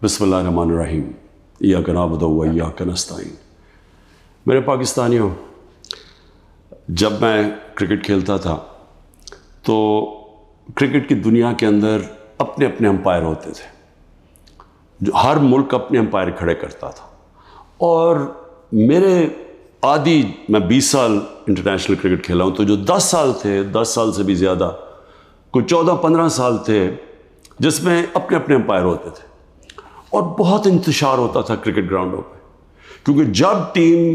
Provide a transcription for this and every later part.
بسم اللہ الرحمن الرحیم ایاک نعبد و ایاک نستعین۔ میرے پاکستانیوں، جب میں کرکٹ کھیلتا تھا تو کرکٹ کی دنیا کے اندر اپنے اپنے امپائر ہوتے تھے، جو ہر ملک اپنے امپائر کھڑے کرتا تھا، اور میرے میں 20 سال انٹرنیشنل کرکٹ کھیلا ہوں، تو جو 10 سال تھے، 10 سال سے بھی زیادہ، کوئی 14-15 سال تھے جس میں اپنے اپنے امپائر ہوتے تھے، اور بہت انتشار ہوتا تھا کرکٹ گراؤنڈوں پہ، کیونکہ جب ٹیم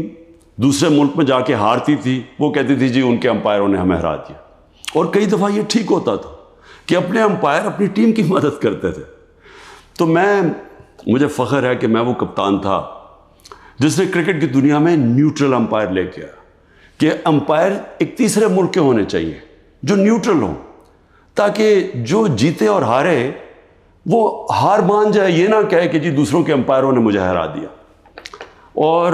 دوسرے ملک میں جا کے ہارتی تھی وہ کہتی تھی جی ان کے امپائروں نے ہمیں ہرا دیا، اور کئی دفعہ یہ ٹھیک ہوتا تھا کہ اپنے امپائر اپنی ٹیم کی مدد کرتے تھے۔ تو مجھے فخر ہے کہ میں وہ کپتان تھا جس نے کرکٹ کی دنیا میں نیوٹرل امپائر لے کے آیا، کہ امپائر ایک تیسرے ملک کے ہونے چاہیے جو نیوٹرل ہوں، تاکہ جو جیتے اور ہارے وہ ہار مان جائے، یہ نہ کہے کہ جی دوسروں کے امپائروں نے مجھے ہرا دیا۔ اور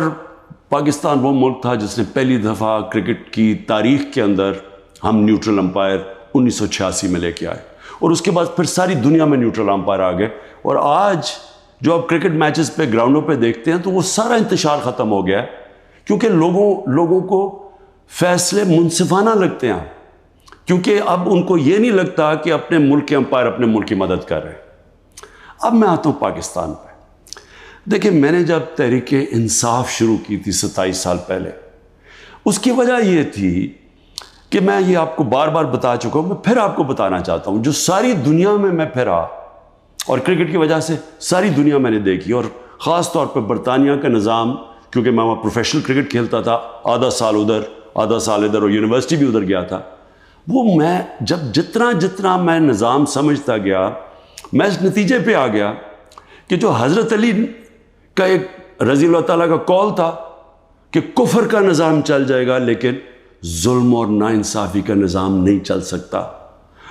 پاکستان وہ ملک تھا جس نے پہلی دفعہ کرکٹ کی تاریخ کے اندر ہم نیوٹرل امپائر 1986 میں لے کے آئے، اور اس کے بعد پھر ساری دنیا میں نیوٹرل امپائر آ گئے، اور آج جو آپ کرکٹ میچز پہ گراؤنڈوں پہ دیکھتے ہیں تو وہ سارا انتشار ختم ہو گیا ہے، کیونکہ لوگوں کو فیصلے منصفانہ لگتے ہیں، کیونکہ اب ان کو یہ نہیں لگتا کہ اپنے ملک کے امپائر اپنے ملک کی مدد کر رہے ہیں۔ اب میں آتا ہوں پاکستان پہ۔ دیکھیں، میں نے جب تحریک انصاف شروع کی تھی 27 سال پہلے، اس کی وجہ یہ تھی کہ میں یہ آپ کو بار بار بتا چکا ہوں، میں پھر آپ کو بتانا چاہتا ہوں، جو ساری دنیا میں پھرا، اور کرکٹ کی وجہ سے ساری دنیا میں نے دیکھی، اور خاص طور پہ برطانیہ کا نظام، کیونکہ میں وہاں پروفیشنل کرکٹ کھیلتا تھا، آدھا سال ادھر آدھا سال ادھر، اور یونیورسٹی بھی ادھر گیا تھا، وہ میں جتنا میں نظام سمجھتا گیا، میں اس نتیجے پہ آ گیا کہ جو حضرت علی کا ایک رضی اللہ تعالیٰ کا قول تھا کہ کفر کا نظام چل جائے گا لیکن ظلم اور ناانصافی کا نظام نہیں چل سکتا،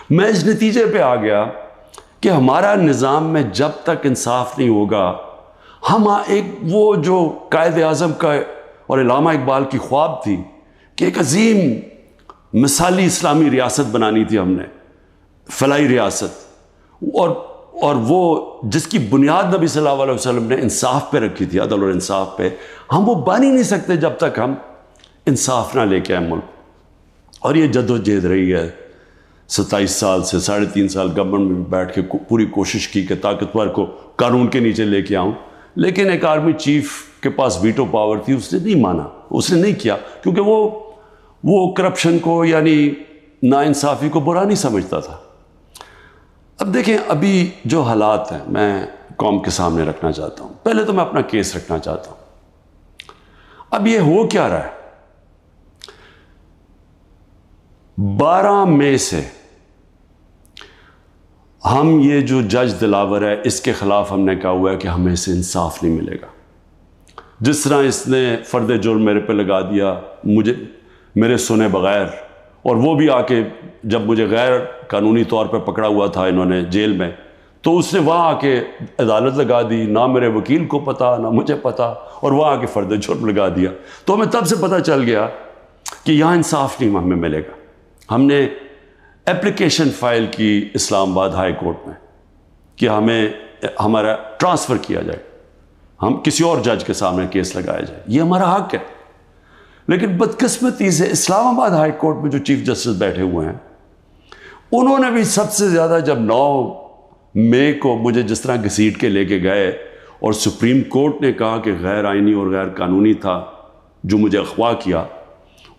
میں اس نتیجے پہ آ گیا کہ ہمارا نظام میں جب تک انصاف نہیں ہوگا، ہم وہ جو قائد اعظم کا اور علامہ اقبال کی خواب تھی کہ ایک عظیم مثالی اسلامی ریاست بنانی تھی ہم نے، فلاحی ریاست، اور وہ جس کی بنیاد نبی صلی اللہ علیہ وسلم نے انصاف پہ رکھی تھی، عدل اور انصاف پہ، ہم وہ بن ہی نہیں سکتے جب تک ہم انصاف نہ لے کے آئے ملک۔ اور یہ جدوجہد رہی ہے 27 سال سے، 3.5 سال گورنمنٹ میں بیٹھ کے پوری کوشش کی کہ طاقتور کو قانون کے نیچے لے کے آؤں، لیکن ایک آرمی چیف کے پاس ویٹو پاور تھی، اس نے نہیں مانا، اس نے نہیں کیا، کیونکہ وہ کرپشن کو یعنی ناانصافی کو برا نہیں سمجھتا تھا۔ اب دیکھیں، ابھی جو حالات ہیں میں قوم کے سامنے رکھنا چاہتا ہوں۔ پہلے تو میں اپنا کیس رکھنا چاہتا ہوں۔ اب یہ ہو کیا رہا ہے؟ 12 مئی سے ہم یہ جو جج دلاور ہے اس کے خلاف ہم نے کہا ہوا ہے کہ ہمیں اسے انصاف نہیں ملے گا۔ جس طرح اس نے فرد جرم میرے پہ لگا دیا، میرے سنے بغیر، اور وہ بھی آ کے جب مجھے غیر قانونی طور پہ پکڑا ہوا تھا انہوں نے جیل میں، تو اس نے وہاں آ کے عدالت لگا دی، نہ میرے وکیل کو پتا نہ مجھے پتا، اور وہاں آ کے فرد جرم لگا دیا۔ تو ہمیں تب سے پتہ چل گیا کہ یہاں انصاف نہیں ہمیں ملے گا۔ ہم نے اپلیکیشن فائل کی اسلام آباد ہائی کورٹ میں کہ ہمارا ٹرانسفر کیا جائے، ہم کسی اور جج کے سامنے کیس لگایا جائے، یہ ہمارا حق ہے۔ لیکن بدقسمتی سے اسلام آباد ہائی کورٹ میں جو چیف جسٹس بیٹھے ہوئے ہیں، انہوں نے بھی سب سے زیادہ، جب 9 مئی کو مجھے جس طرح گھسیٹ کے لے کے گئے اور سپریم کورٹ نے کہا کہ غیر آئینی اور غیر قانونی تھا جو مجھے اغوا کیا،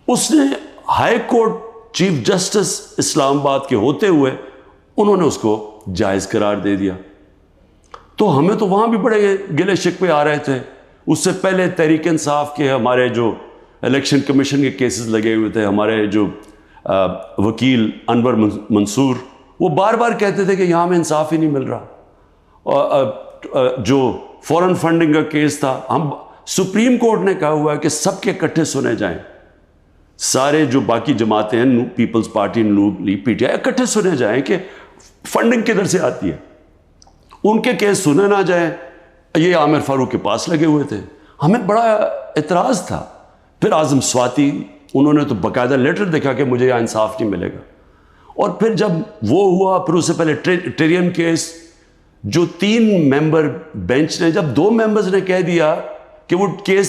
اس نے ہائی کورٹ چیف جسٹس اسلام آباد کے ہوتے ہوئے انہوں نے اس کو جائز قرار دے دیا۔ تو ہمیں تو وہاں بھی بڑے گلے شکوے آ رہے تھے۔ اس سے پہلے تحریک انصاف کے ہمارے جو الیکشن کمیشن کے کیسز لگے ہوئے تھے، ہمارے جو وکیل انور منصور، وہ بار بار کہتے تھے کہ یہاں ہمیں انصاف ہی نہیں مل رہا۔ اور جو فورن فنڈنگ کا کیس تھا، ہم سپریم کورٹ نے کہا ہوا ہے کہ سب کے اکٹھے سنے جائیں، سارے جو باقی جماعتیں ہیں، پیپلز پارٹی، نون لیگ، پی ٹی آئی، اکٹھے سنے جائیں کہ فنڈنگ کدھر سے آتی ہے، ان کے کیس سنے نہ جائیں۔ یہ عامر فاروق کے پاس لگے ہوئے تھے، ہمیں بڑا اعتراض تھا۔ پھر اعظم سواتی، انہوں نے تو باقاعدہ لیٹر دیکھا کہ مجھے یہاں انصاف نہیں ملے گا، اور پھر جب وہ ہوا، پھر اس سے پہلے ٹیرین کیس، جو 3 ممبر بینچ نے، جب 2 ممبرز نے کہہ دیا کہ وہ کیس